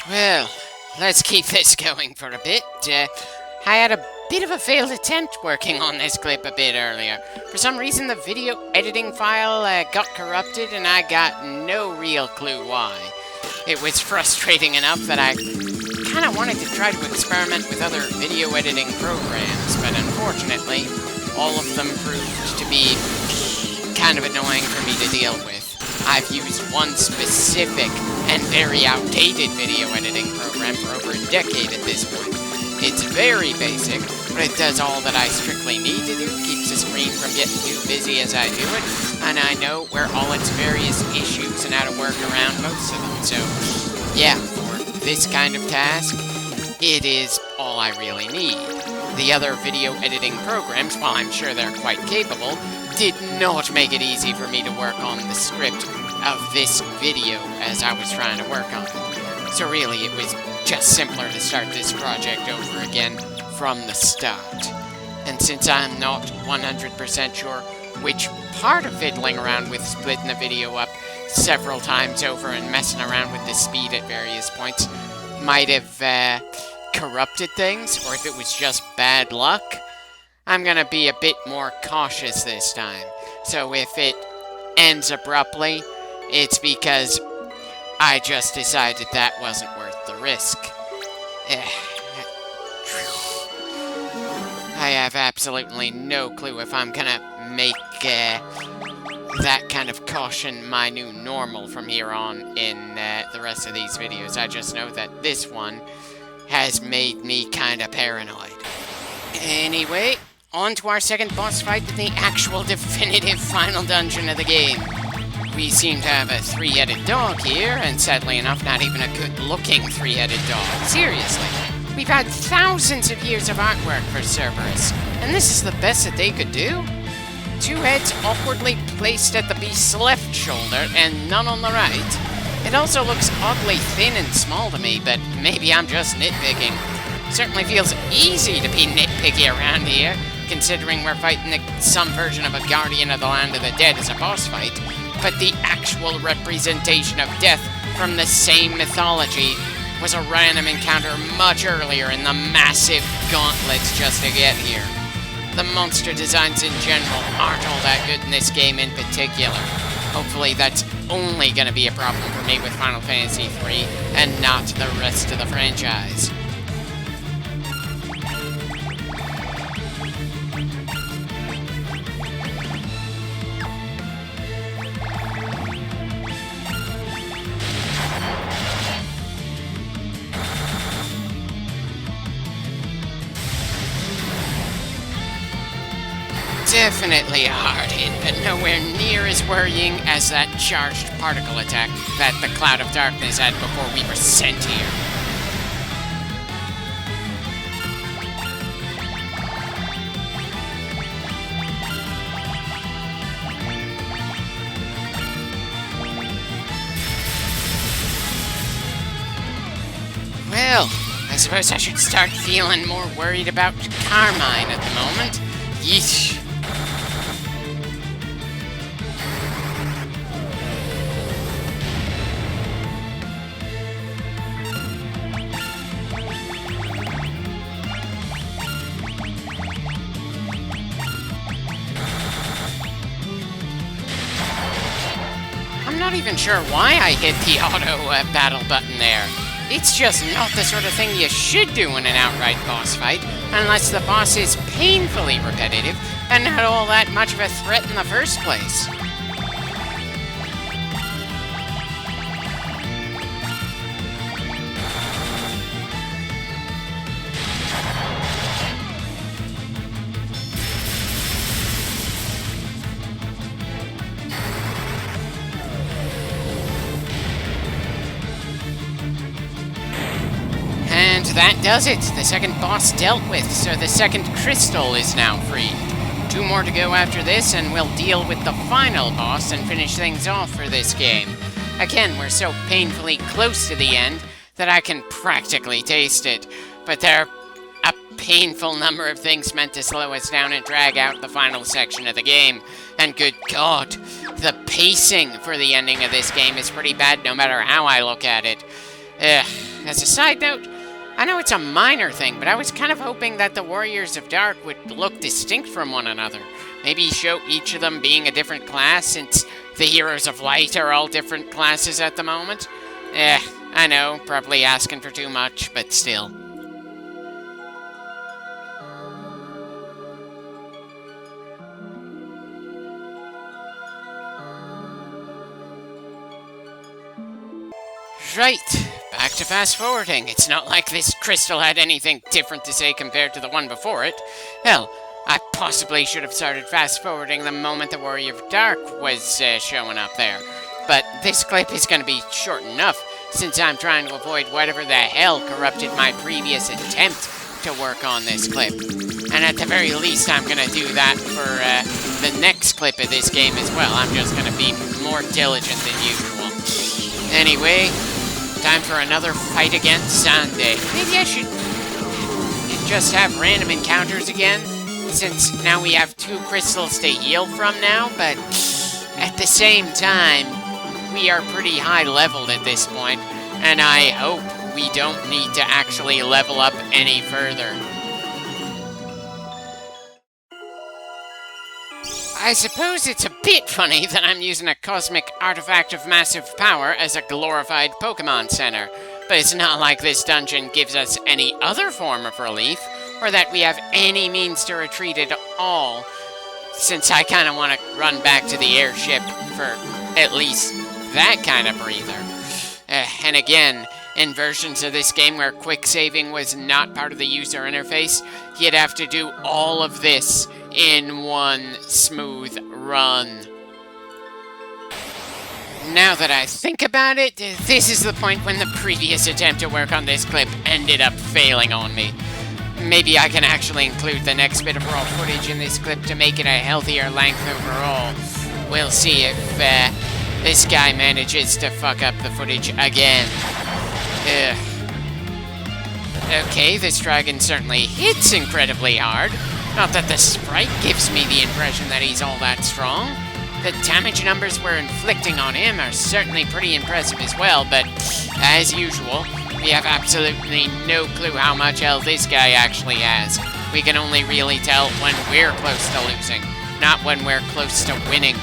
Well, let's keep this going for a bit. I had a bit of a failed attempt working on this clip a bit earlier. For some reason, the video editing file got corrupted, and I got no real clue why. It was frustrating enough that I kind of wanted to try to experiment with other video editing programs, but unfortunately, all of them proved to be kind of annoying for me to deal with. I've used one specific and very outdated video editing program for over a decade at this point. It's very basic, but it does all that I strictly need to do, keeps the screen from getting too busy as I do it, and I know where all its various issues and how to work around most of them. So, yeah, for this kind of task, it is all I really need. The other video editing programs, while I'm sure they're quite capable, did not make it easy for me to work on the script of this video as I was trying to work on it. So really, it was just simpler to start this project over again from the start. And since I'm not 100% sure which part of fiddling around with splitting the video up several times over and messing around with the speed at various points might have corrupted things, or if it was just bad luck, I'm gonna be a bit more cautious this time. So if it ends abruptly, it's because I just decided that wasn't worth the risk. I have absolutely no clue if I'm gonna make that kind of caution my new normal from here on in the rest of these videos. I just know that this one has made me kinda paranoid. Anyway, on to our second boss fight in the actual definitive final dungeon of the game. We seem to have a three-headed dog here, and sadly enough, not even a good-looking three-headed dog. Seriously. We've had thousands of years of artwork for Cerberus, and this is the best that they could do? Two heads awkwardly placed at the beast's left shoulder, and none on the right. It also looks oddly thin and small to me, but maybe I'm just nitpicking. Certainly feels easy to be nitpicky around here, considering we're fighting some version of a Guardian of the Land of the Dead as a boss fight, but the actual representation of death from the same mythology was a random encounter much earlier in the massive gauntlets just to get here. The monster designs in general aren't all that good in this game in particular. Hopefully that's only going to be a problem for me with Final Fantasy III and not the rest of the franchise. Definitely a hard hit, but nowhere near as worrying as that charged particle attack that the Cloud of Darkness had before we were sent here. Well, I suppose I should start feeling more worried about Carmine at the moment. Yeesh. I'm not even sure why I hit the auto battle button there. It's just not the sort of thing you should do in an outright boss fight, unless the boss is painfully repetitive and not all that much of a threat in the first place. And that does it. The second boss dealt with, so the second crystal is now freed. 2 more to go after this, and we'll deal with the final boss and finish things off for this game. Again, we're so painfully close to the end that I can practically taste it, but there are a painful number of things meant to slow us down and drag out the final section of the game. And good God, the pacing for the ending of this game is pretty bad no matter how I look at it. Ugh. as a side note, I know it's a minor thing, but I was kind of hoping that the Warriors of Dark would look distinct from one another. Maybe show each of them being a different class, since the Heroes of Light are all different classes at the moment. I know, probably asking for too much, but still. Right, back to fast forwarding. It's not like this crystal had anything different to say compared to the one before it. Hell, I possibly should have started fast forwarding the moment the Warrior of Dark was showing up there. But this clip is going to be short enough, since I'm trying to avoid whatever the hell corrupted my previous attempt to work on this clip. And at the very least, I'm going to do that for the next clip of this game as well. I'm just going to be more diligent than usual. Anyway, time for another fight against Xande. Maybe I should just have random encounters again, since now we have 2 crystals to heal from now, but at the same time, we are pretty high leveled at this point, and I hope we don't need to actually level up any further. I suppose it's a bit funny that I'm using a cosmic artifact of massive power as a glorified Pokemon Center, but it's not like this dungeon gives us any other form of relief, or that we have any means to retreat at all, since I kind of want to run back to the airship for at least that kind of breather. And again, in versions of this game where quick saving was not part of the user interface, you'd have to do all of this in one smooth run. Now that I think about it, this is the point when the previous attempt to work on this clip ended up failing on me. Maybe I can actually include the next bit of raw footage in this clip to make it a healthier length overall. We'll see if this guy manages to fuck up the footage again. Okay, this dragon certainly hits incredibly hard. Not that the sprite gives me the impression that he's all that strong. The damage numbers we're inflicting on him are certainly pretty impressive as well, but as usual, we have absolutely no clue how much health this guy actually has. We can only really tell when we're close to losing, not when we're close to winning.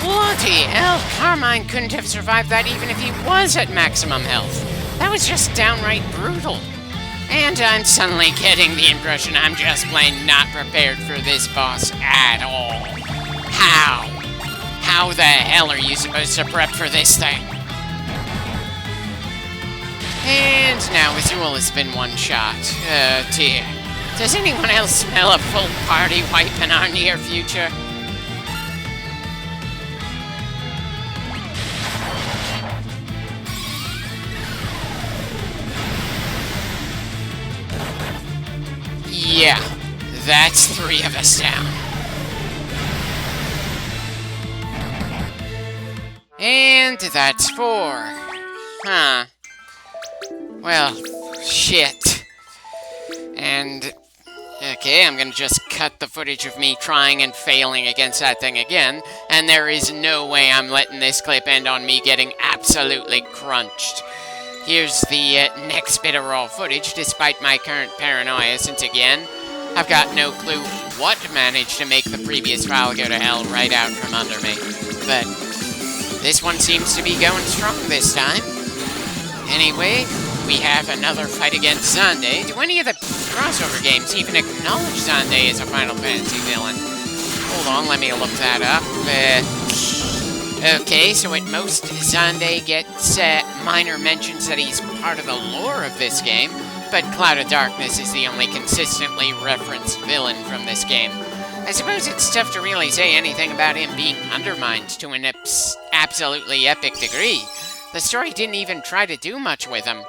Bloody hell, Carmine couldn't have survived that even if he was at maximum health. That was just downright brutal. And I'm suddenly getting the impression I'm just plain not prepared for this boss at all. How? How the hell are you supposed to prep for this thing? And now Azul has been one shot. Oh dear. Does anyone else smell a full party wipe in our near future? Yeah, that's 3 of us down. And that's 4. Huh. Well, shit. And, okay, I'm gonna just cut the footage of me trying and failing against that thing again, and there is no way I'm letting this clip end on me getting absolutely crunched. Here's the next bit of raw footage, despite my current paranoia, since again, I've got no clue what managed to make the previous file go to hell right out from under me. But this one seems to be going strong this time. Anyway, we have another fight against Xande. Do any of the crossover games even acknowledge Xande as a Final Fantasy villain? Hold on, let me look that up. Okay, so at most, Xande gets minor mentions that he's part of the lore of this game, but Cloud of Darkness is the only consistently referenced villain from this game. I suppose it's tough to really say anything about him being undermined to an absolutely epic degree. The story didn't even try to do much with him.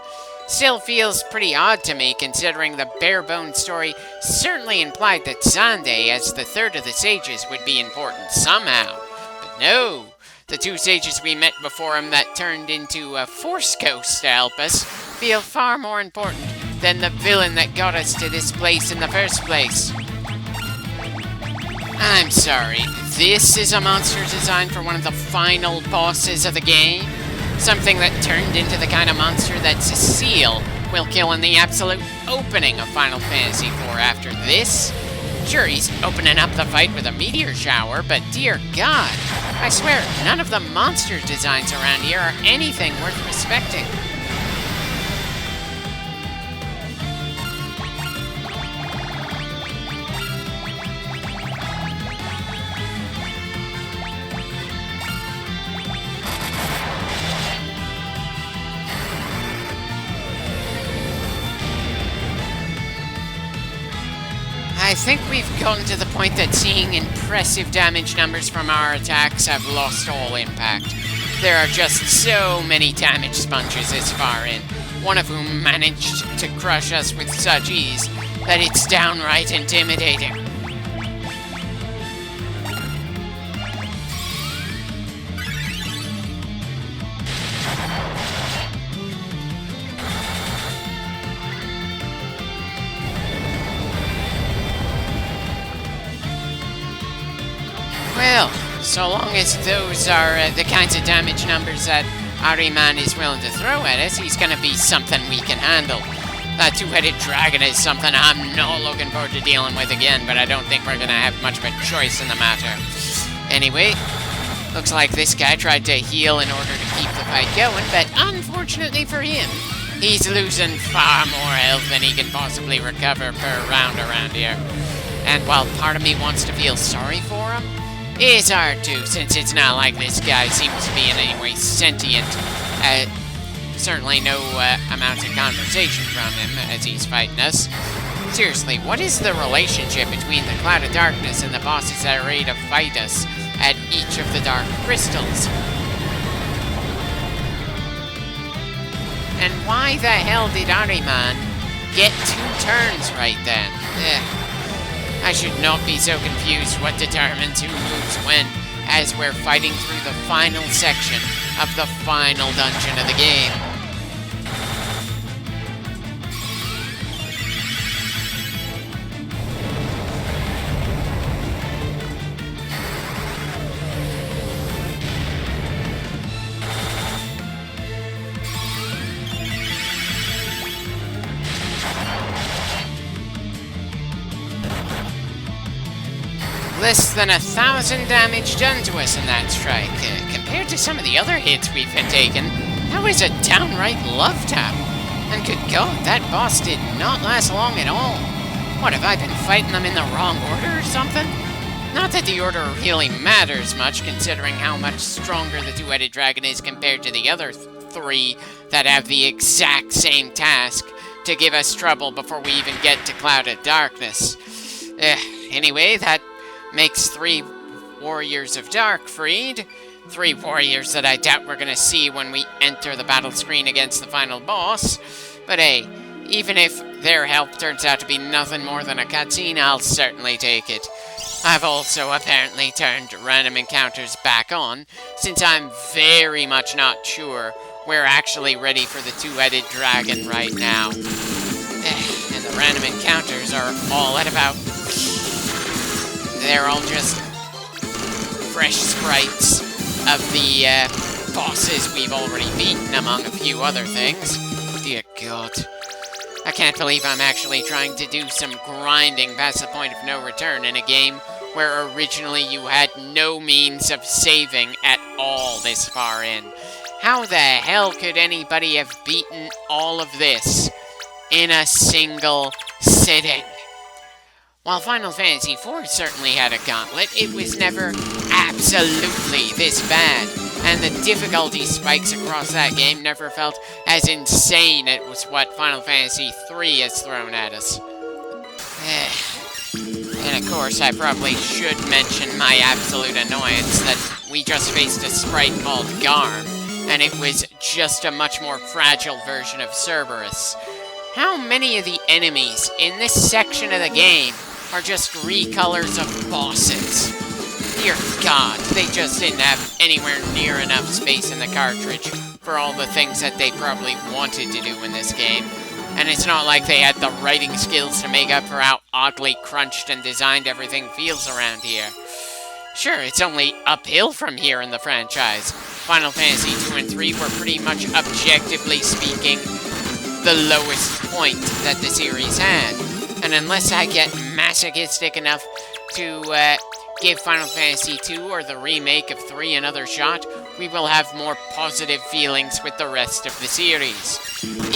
Still feels pretty odd to me, considering the bare-bones story certainly implied that Xande, as the third of the sages, would be important somehow. But no, the two sages we met before him that turned into a Force Ghost to help us feel far more important than the villain that got us to this place in the first place. I'm sorry, this is a monster design for one of the final bosses of the game? Something that turned into the kind of monster that Cecile will kill in the absolute opening of Final Fantasy IV after this? Sure, he's opening up the fight with a meteor shower, but dear God, I swear, none of the monster designs around here are anything worth respecting. I think we've gotten to the point that seeing impressive damage numbers from our attacks have lost all impact. There are just so many damage sponges this far in, one of whom managed to crush us with such ease that it's downright intimidating. Well, so long as those are the kinds of damage numbers that Ahriman is willing to throw at us, he's gonna be something we can handle. That two-headed dragon is something I'm not looking forward to dealing with again, but I don't think we're gonna have much of a choice in the matter. Anyway, looks like this guy tried to heal in order to keep the fight going, but unfortunately for him, he's losing far more health than he can possibly recover per round around here. And while part of me wants to feel sorry for him, it's hard to, since it's not like this guy seems to be in any way sentient. Certainly no amount of conversation from him as he's fighting us. Seriously, what is the relationship between the Cloud of Darkness and the bosses that are ready to fight us at each of the Dark Crystals? And why the hell did Ahriman get 2 turns right then? I should not be so confused what determines who moves when, as we're fighting through the final section of the final dungeon of the game. Less than 1,000 damage done to us in that strike. Compared to some of the other hits we've been taking, that was a downright love tap. And good God, that boss did not last long at all. What, have I been fighting them in the wrong order or something? Not that the order really matters much, considering how much stronger the two-headed dragon is compared to the other 3 that have the exact same task to give us trouble before we even get to Cloud of Darkness. Anyway, that makes 3 Warriors of Dark freed. 3 warriors that I doubt we're gonna see when we enter the battle screen against the final boss. But hey, even if their help turns out to be nothing more than a cutscene, I'll certainly take it. I've also apparently turned random encounters back on, since I'm very much not sure we're actually ready for the two-headed dragon right now. And the random encounters are all at about... They're all just fresh sprites of the bosses we've already beaten, among a few other things. Dear God. I can't believe I'm actually trying to do some grinding past the point of no return in a game where originally you had no means of saving at all this far in. How the hell could anybody have beaten all of this in a single sitting? While Final Fantasy IV certainly had a gauntlet, it was never absolutely this bad, and the difficulty spikes across that game never felt as insane as what Final Fantasy III has thrown at us. And of course, I probably should mention my absolute annoyance that we just faced a sprite called Garm, and it was just a much more fragile version of Cerberus. How many of the enemies in this section of the game are just recolors of bosses? Dear God, they just didn't have anywhere near enough space in the cartridge for all the things that they probably wanted to do in this game. And it's not like they had the writing skills to make up for how oddly crunched and designed everything feels around here. Sure, it's only uphill from here in the franchise. Final Fantasy 2 and 3 were pretty much, objectively speaking, the lowest point that the series had. And unless I get masochistic enough to give Final Fantasy 2 or the remake of 3 another shot, we will have more positive feelings with the rest of the series.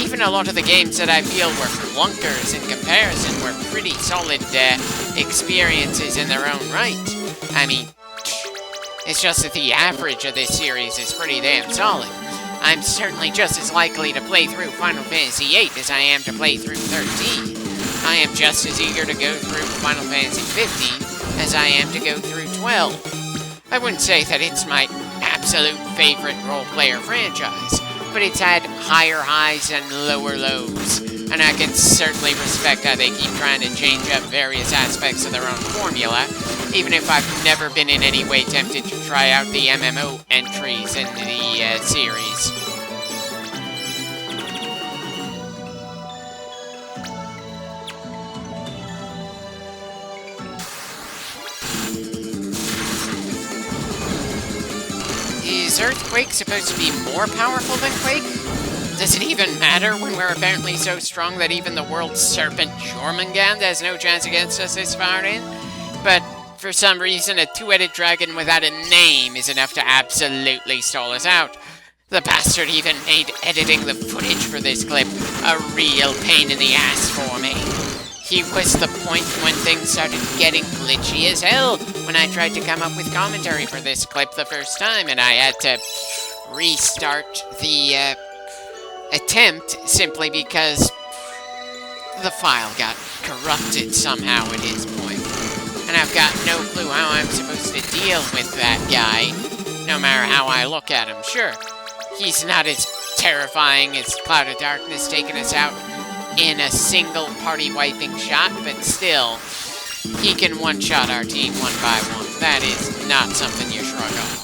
Even a lot of the games that I feel were clunkers in comparison were pretty solid experiences in their own right. I mean, it's just that the average of this series is pretty damn solid. I'm certainly just as likely to play through Final Fantasy VIII as I am to play through 13. I am just as eager to go through Final Fantasy 15 as I am to go through 12. I wouldn't say that it's my absolute favorite role-player franchise, but it's had higher highs and lower lows, and I can certainly respect how they keep trying to change up various aspects of their own formula, even if I've never been in any way tempted to try out the MMO entries in the series. Is Earthquake supposed to be more powerful than Quake? Does it even matter when we're apparently so strong that even the world's serpent Jormungand has no chance against us this far in? But for some reason, a two-headed dragon without a name is enough to absolutely stall us out. The bastard even made editing the footage for this clip a real pain in the ass for me. He was the point when things started getting glitchy as hell when I tried to come up with commentary for this clip the first time, and I had to restart the attempt simply because the file got corrupted somehow at his point. And I've got no clue how I'm supposed to deal with that guy, no matter how I look at him. Sure, he's not as terrifying as Cloud of Darkness taking us out in a single party-wiping shot, but still, he can one-shot our team one by one. That is not something you shrug off.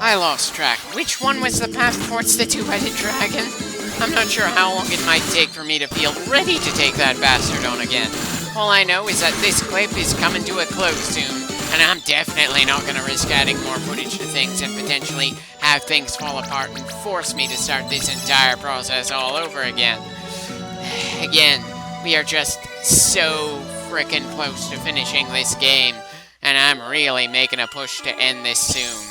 I lost track. Which one was the path towards the two-headed dragon? I'm not sure how long it might take for me to feel ready to take that bastard on again. All I know is that this clip is coming to a close soon, and I'm definitely not going to risk adding more footage to things and potentially have things fall apart and force me to start this entire process all over again. Again, we are just so frickin' close to finishing this game, and I'm really making a push to end this soon.